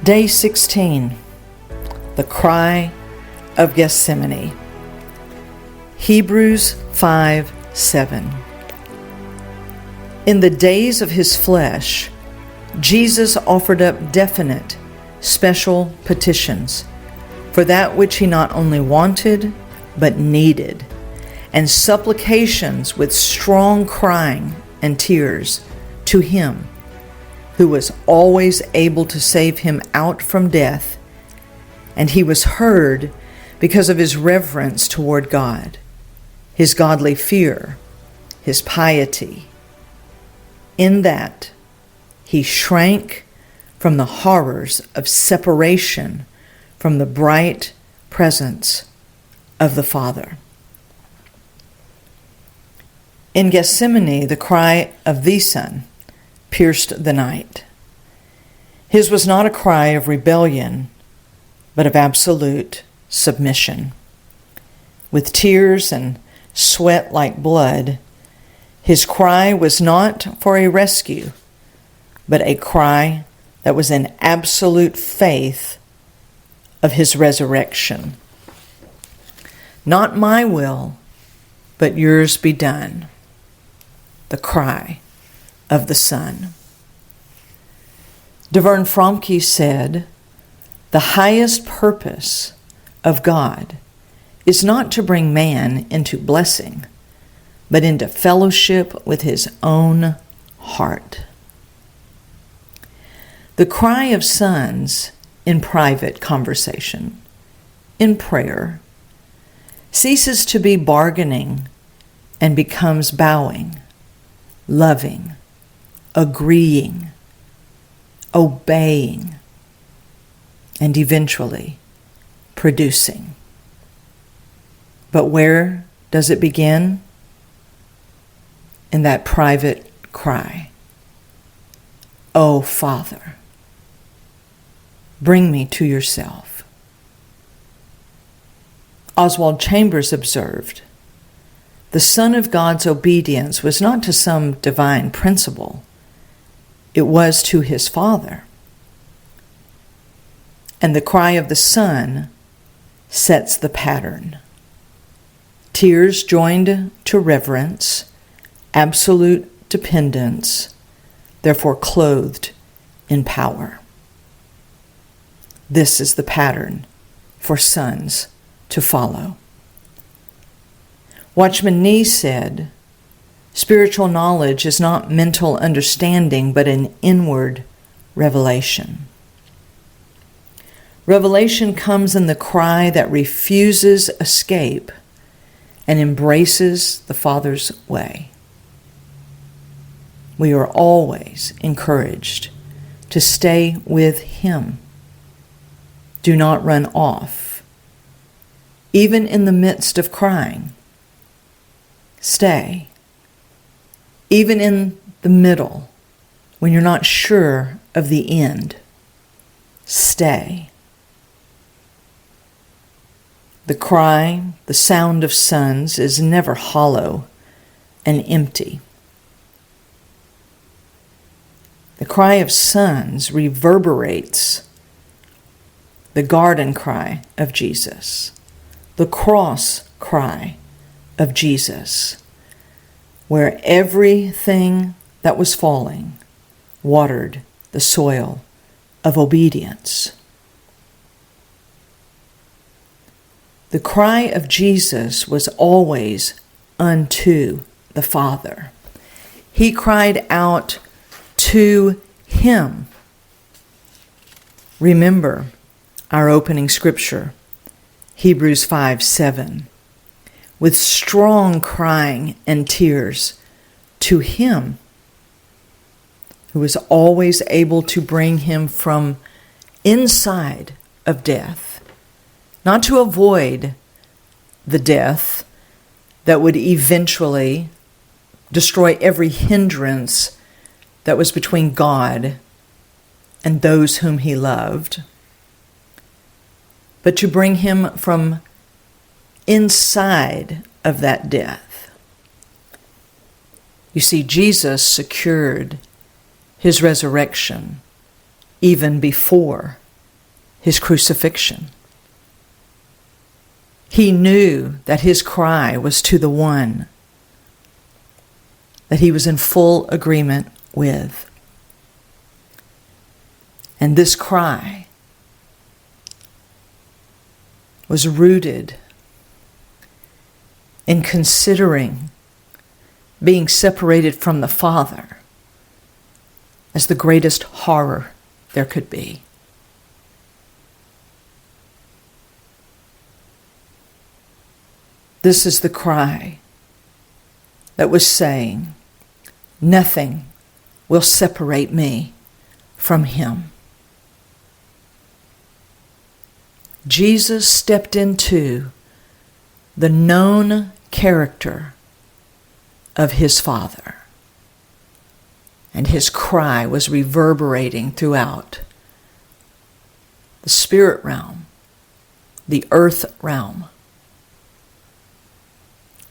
Day 16, the Cry of Gethsemane. Hebrews 5:7. In the days of his flesh, Jesus offered up definite, special petitions for that which he not only wanted, but needed, and supplications with strong crying and tears to him who was always able to save him out from death, and he was heard because of his reverence toward God, his godly fear, his piety. In that, he shrank from the horrors of separation from the bright presence of the Father. In Gethsemane, the cry of the Son pierced the night. His was not a cry of rebellion, but of absolute submission. With tears and sweat like blood, his cry was not for a rescue, but a cry that was in absolute faith of his resurrection. Not my will, but yours be done. The cry of the Son. Devern Fromke said, "The highest purpose of God is not to bring man into blessing, but into fellowship with his own heart." The cry of sons in private conversation, in prayer, ceases to be bargaining and becomes bowing, loving, agreeing, obeying, and eventually producing. But where does it begin? In that private cry, "Oh, Father, bring me to yourself." Oswald Chambers observed, "The Son of God's obedience was not to some divine principle. It was to his Father." And the cry of the Son sets the pattern. Tears joined to reverence, absolute dependence, therefore clothed in power. This is the pattern for sons to follow. Watchman Nee said, "Spiritual knowledge is not mental understanding, but an inward revelation." Revelation comes in the cry that refuses escape and embraces the Father's way. We are always encouraged to stay with him. Do not run off. Even in the midst of crying, stay. Even in the middle, when you're not sure of the end, stay. The cry, the sound of sons, is never hollow and empty. The cry of sons reverberates the garden cry of Jesus, the cross cry of Jesus, where everything that was falling watered the soil of obedience. The cry of Jesus was always unto the Father. He cried out to him. Remember our opening scripture, Hebrews 5:7. With strong crying and tears to him who is always able to bring him from inside of death, not to avoid the death that would eventually destroy every hindrance that was between God and those whom he loved, but to bring him from inside of that death. You see, Jesus secured his resurrection even before his crucifixion. He knew that his cry was to the one that he was in full agreement with. And this cry was rooted in considering being separated from the Father as the greatest horror there could be. This is the cry that was saying, nothing will separate me from him. Jesus stepped into the known character of his Father, and his cry was reverberating throughout the spirit realm, the earth realm.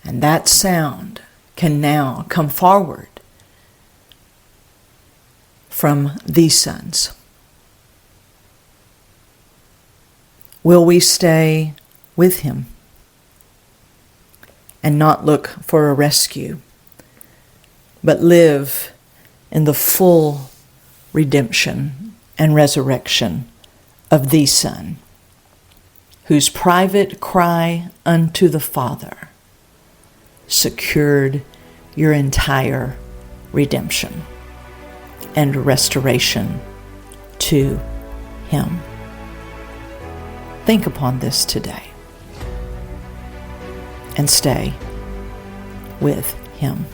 And that sound can now come forward from these sons. Will we stay with him and not look for a rescue, but live in the full redemption and resurrection of the Son, whose private cry unto the Father secured your entire redemption and restoration to him? Think upon this today and stay with him.